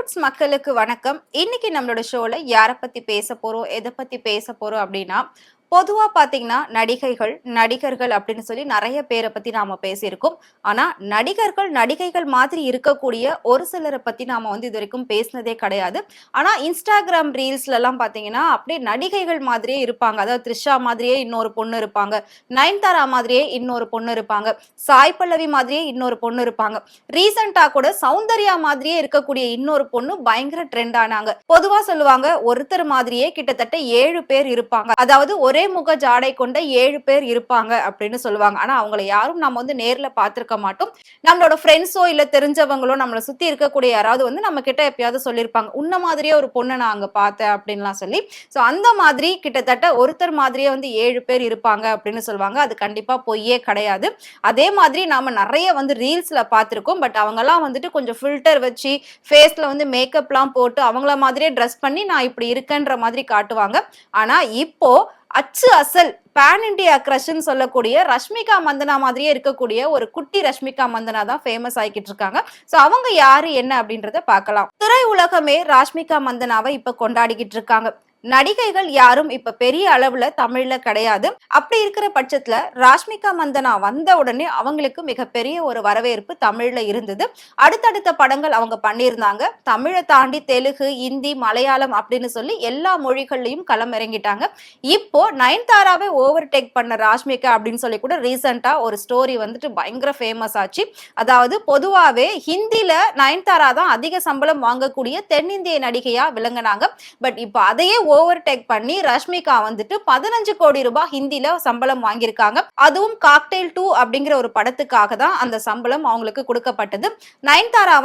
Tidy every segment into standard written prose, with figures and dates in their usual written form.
ஃப்ரெண்ட்வுட்ஸ் மக்களுக்கு வணக்கம். இன்னைக்கு நம்மளோட ஷோல யார பத்தி பேச போறோம், எத பத்தி பேச போறோம் அப்படின்னா, பொதுவா பாத்தீங்கன்னா நடிகைகள், நடிகர்கள் அப்படின்னு சொல்லி நெறைய பேர பத்தி நாம பேசியிருக்கோம். ஆனா நடிகர்கள், நடிகைகள் மாதிரி இருக்கக்கூடிய ஒரு சிலர பத்தி நாம இதுவரைக்கும் பேசினதே கிடையாது. ஆனா Instagram ரீல்ஸ்லலாம் பாத்தீங்கன்னா, அப்படியே நடிகைகள் மாதிரியே இருப்பாங்க. அதாவது த்ரிஷா மாதிரியே இன்னொரு பொண்ணு இருப்பாங்க. நயன்தாரா மாதிரியே இன்னொரு பொண்ணு இருப்பாங்க. சாய் பல்லவி மாதிரியே இன்னொரு பொண்ணு இருப்பாங்க. ரீசென்ட்டா கூட சௌந்தர்யா மாதிரியே இருக்கக்கூடிய இன்னொரு பொண்ணு பயங்கர ட்ரெண்ட் ஆனாங்க. பொதுவா சொல்லுவாங்க, ஒருத்தர் மாதிரியே கிட்டத்தட்ட 7 பேர் இருப்பாங்க. அதாவது ஒரே முக ஜாடை கொண்ட 7 பேர் இருப்பாங்க அப்படின்னு சொல்லுவாங்க. ஆனா அவங்கள யாரும் நம்ம நேர்ல பார்த்திருக்க மாட்டோம். நம்மளோட ஃப்ரெண்ட்ஸோ இல்ல தெரிஞ்சவங்களோ நம்மள சுத்தி இருக்கக்கூடிய யாராவது நம்ம கிட்ட எப்பயாவது சொல்லியிருப்பாங்க. உன்ன மாதிரியே ஒரு பொண்ண நான் அங்க பார்த்தேன் அப்படின்லாம் சொல்லி. சோ அந்த மாதிரி கிட்டத்தட்ட ஒருத்தர் மாதிரியே 7 பேர் இருப்பாங்க அப்படின்னு சொல்லுவாங்க. அது கண்டிப்பா பொய்யே கிடையாது. அதே மாதிரி நாம நெறைய ரீல்ஸ்ல பார்த்திருக்கோம். பட் அவங்கலாம் கொஞ்சம் ஃபில்டர் வச்சு ஃபேஸ்ல மேக்கப்லாம் போட்டு அவங்கள மாதிரியே ட்ரெஸ் பண்ணி நான் இப்படி இருக்கேன்ற மாதிரி காட்டுவாங்க. ஆனா இப்போ அச்சு அசல் பேன் இண்டியா கிரஷ்ன்னு சொல்லக்கூடிய ரஷ்மிகா மந்தனா மாதிரியே இருக்கக்கூடிய ஒரு குட்டி ரஷ்மிகா மந்தனா தான் ஃபேமஸ் ஆகிக்கிட்டு இருக்காங்க. சோ அவங்க யாரு என்ன அப்படின்றத பார்க்கலாம். திரை உலகமே ராஷ்மிகா மந்தனாவை இப்ப கொண்டாடிக்கிட்டு இருக்காங்க. நடிகைகள் யாரும் இப்ப பெரிய அளவுல தமிழ்ல கிடையாது. அப்படி இருக்கிற பட்சத்துல ராஷ்மிகா மந்தனா வந்த உடனே அவங்களுக்கு மிகப்பெரிய ஒரு வரவேற்பு தமிழ்ல இருந்தது. அடுத்தடுத்த படங்கள் அவங்க பண்ணியிருந்தாங்க. தமிழை தாண்டி தெலுங்கு, இந்தி, மலையாளம் அப்படின்னு சொல்லி எல்லா மொழிகள்லயும் களம் இறங்கிட்டாங்க. இப்போ நயன்தாராவை ஓவர்டேக் பண்ண ராஷ்மிகா அப்படின்னு சொல்லி கூட ரீசெண்டா ஒரு ஸ்டோரி பயங்கர ஃபேமஸ் ஆச்சு. அதாவது பொதுவாவே ஹிந்தில நயன்தாரா தான் அதிக சம்பளம் வாங்கக்கூடிய தென்னிந்திய நடிகையா விளங்கினாங்க. பட் இப்போ அதையே ஓவர்டேக் பண்ணி ரஷ்மிகா 15 கோடி ரூபாய் ஹிந்தில சம்பளம் வாங்கியிருக்காங்க. அதுவும் காக்டெயில் 2 அப்படிங்கிற ஒரு படத்துக்காக தான் அந்த சம்பளம் அவங்களுக்கு கொடுக்கப்பட்டது. நயன்தாரா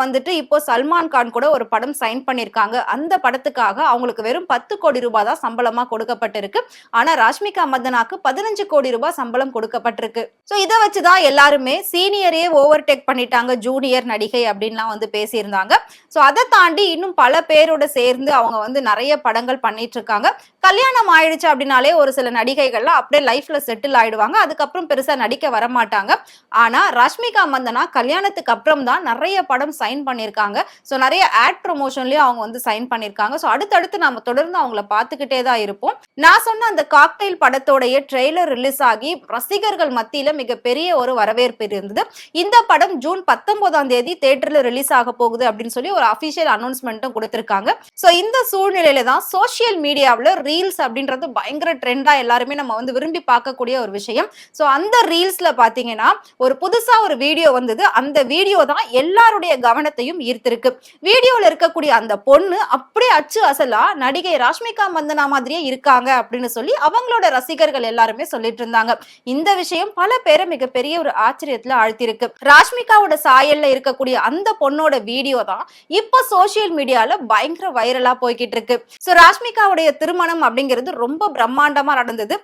இப்போ சல்மான் கான் கூட ஒரு படம் சைன் பண்ணிருக்காங்க. அந்த படத்துக்காக அவங்களுக்கு வெறும் 10 கோடி ரூபாய் தான் சம்பளமா கொடுக்கப்பட்டிருக்கு. ஆனா ராஷ்மிகா மந்தனாக்கு 15 கோடி ரூபாய் சம்பளம் கொடுக்கப்பட்டிருக்கு. சோ இத வச்சுதான் எல்லாருமே சீனியரே ஓவர்டேக் பண்ணிட்டாங்க ஜூனியர் நடிகை அப்படின்லாம் பேசியிருந்தாங்க. சோ அதை தாண்டி இன்னும் பல பேரோட சேர்ந்து அவங்க நிறைய படங்கள் பண்ணிட்டு இருக்காங்க. கல்யாணம் ஆயிடுச்சு அப்படின்னாலே ஒரு சில நடிகைகள்லாம் அப்படியே லைஃப்ல செட்டில் ஆயிடுவாங்க. அதுக்கப்புறம் பெருசா நடிக்க வரமாட்டாங்க. ஆனா ரஷ்மிகா மந்தனா கல்யாணத்துக்கு அப்புறம் தான் நிறைய படம் சைன் பண்ணிருக்காங்க. சோ நிறைய ஆட் ப்ரமோஷன்லயும் அவங்க சைன் பண்ணிருக்காங்க. சோ அடுத்தடுத்து நாம தொடர்ந்து அவங்கள பார்த்துக்கிட்டே தான் இருப்போம். நான் சொன்ன அந்த காக்டெயில் படத்தோடைய ட்ரெய்லர் ரிலீஸ் ஆகி ரசிகர்கள் மத்தியில மிகப்பெரிய ஒரு வரவேற்பு இருந்தது. இந்த படம் ஜூன் 19ஆம் தேதி தியேட்டர்ல ரிலீஸ் ஆக போகுது அப்படின்னு சொல்லி ஒரு அபிஷியல் அனௌன்ஸ்மெண்ட்டும் கொடுத்திருக்காங்க. சோ இந்த சூழ்நிலையில தான் சோசியல் மீடியாவில் ரீல்ஸ் அப்படின்றது பயங்கர ட்ரெண்டா எல்லாருமே நம்ம விரும்பி பார்க்கக்கூடிய ஒரு விஷயம். சோ அந்த ரீல்ஸ்ல பாத்தீங்கன்னா ஒரு புதுசா ஒரு வீடியோ வந்தது. அந்த வீடியோ தான் எல்லாருடைய கவனத்தையும் ஈர்த்திருக்கு. வீடியோல இருக்கக்கூடிய அந்த பொண்ணு அப்படியே அச்சு அசலா நடிகை ராஷ்மிகா மந்தனா மாதிரியே இருக்காங்க அப்படின்னு சொல்லி அவங்களோட ரசிகர்கள் எல்லாருமே சொல்லிட்டு இருந்தாங்க. இந்த விஷயம் பல பேரை மிகப்பெரிய ஒரு ஆச்சரியத்துல ஆழ்த்திருக்கு. ராஷ்மிகாவோட சாயல்ல இருக்கக்கூடிய அந்த பொண்ணோட வீடியோ தான் இப்ப சோசியல் மீடியால பயங்கர வைரலா போய்கிட்டு இருக்கு. சோ ராஷ்மிகாவுடைய திருமணம் அப்படிங்கிறது ரொம்ப பிரம்மாண்டமா நடந்தது.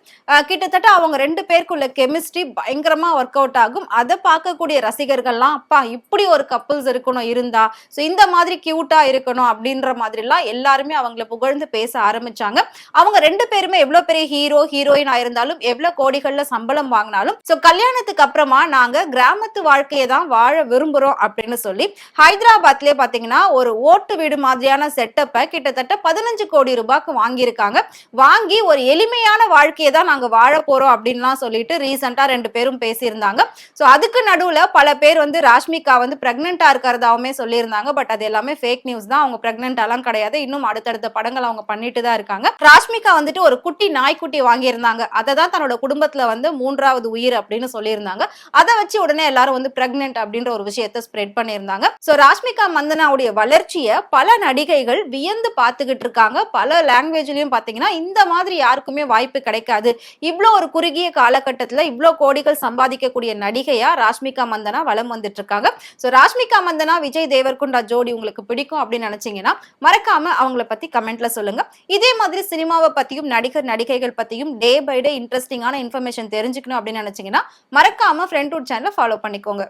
கிட்டத்தட்ட அவங்க 2 பேருக்குள்ள கெமிஸ்ட்ரி பயங்கரமா ஒர்க் அவுட் ஆகும். அதை பார்க்கக்கூடிய ரசிகர்கள்லாம் அப்பா இப்படி ஒரு கப்பிள்ஸ் இருக்கணும் இருந்தா, சோ இந்த மாதிரி கியூட்டா இருக்கணும் அப்படின்ற மாதிரி எல்லாம் எல்லாருமே அவங்களை புகழ்ந்து பேச ஆரம்பிச்சாங்க. அவங்க 2 பேருமே எவ்வளவு பெரிய ஹீரோ ஹீரோயின் ஆயிருந்தாலும் எவ்வளவு கோடிகள்ல சம்பளம் வாங்கினாலும் சோ கல்யாணத்துக்கு அப்புறமா நாங்க கிராமத்து வாழ்க்கையை தான் வாழ விரும்புறோம் அப்படின்னு சொல்லி ஹைதராபாத்லயே பாத்தீங்கன்னா ஒரு ஓட்டு வீடு மாதிரியான செட்டப்பை கிட்டத்தட்ட 15 கோடி ரூபாய்க்கு வாங்கியிருக்காங்க. வாங்கி ஒரு எளிமையான வாழ்க்கையை தான் நாங்க வாழ போறோம் அப்படின்லாம் சொல்லிட்டு ரீசெண்டா 2 பேரும் பேசியிருந்தாங்க. சோ அதுக்கு நடுவுல பல பேர் ராஷ்மிகா பிரெக்னெண்டா இருக்கிறதாவுமே சொல்லியிருந்தாங்க. பட் அது எல்லாமே ஃபேக் நியூஸ் தான். அவங்க பிரெக்னென்டாலாம் கிடையாது. இன்னும் அடுத்தடுத்த படங்கள் அவங்க பண்ணிட்டு தான் இருக்காங்க. ராஷ்மிகா ஒரு குட்டி நாய்க்குட்டி வாங்கியிருந்தாங்க. அதை தான் தன்னோட குடும்பத்துல 3வது உயிர் அப்படின்னு சொல்லியிருந்தாங்க. அதை வச்சு உடனே எல்லாரும் பிரெக்னென்ட் அப்படின்ற ஒரு விஷயத்தை ஸ்ப்ரெட் பண்ணியிருந்தாங்க. சோ ராஷ்மிகா மந்தனாவுடைய வளர்ச்சியை பல நடிகைகள் வியந்து பார்த்துக்கிட்டு இருக்காங்க. பல லாங்குவேஜ்லயும் பாத்தீங்கன்னா இந்த மாதிரி யாருக்குமே வாய்ப்பு கிடைக்காது. இவ்வளோ ஒரு குறுகிய காலகட்டத்துல இவ்வளோ கோடிகள் சம்பாதிக்கக்கூடிய நடிகையா ராஷ்மிகா மந்தனா வலம் வந்துட்டு இருக்காங்க. சோ ராஷ்மிகா மந்தனா விஜய் தேவர்கொண்டா ஜோடி உங்களுக்கு பிடிக்கும் அப்படின்னு நினைச்சீங்கன்னா மறக்காம அவங்கள பத்தி கமெண்ட்ல சொல்லுங்க. இதே மாதிரி சினிமாவை பத்தியும் நடிகர் நடிகைகள் பத்தியும் டே பை டே இன்ட்ரெஸ்டிங்கான இன்ஃபர்மேஷன் தெரிஞ்சுக்கணும் அப்படின்னு நினைச்சீங்கன்னா மறக்காம ஃப்ரெண்ட்வுட் சேனலை ஃபாலோ பண்ணிக்கோங்க.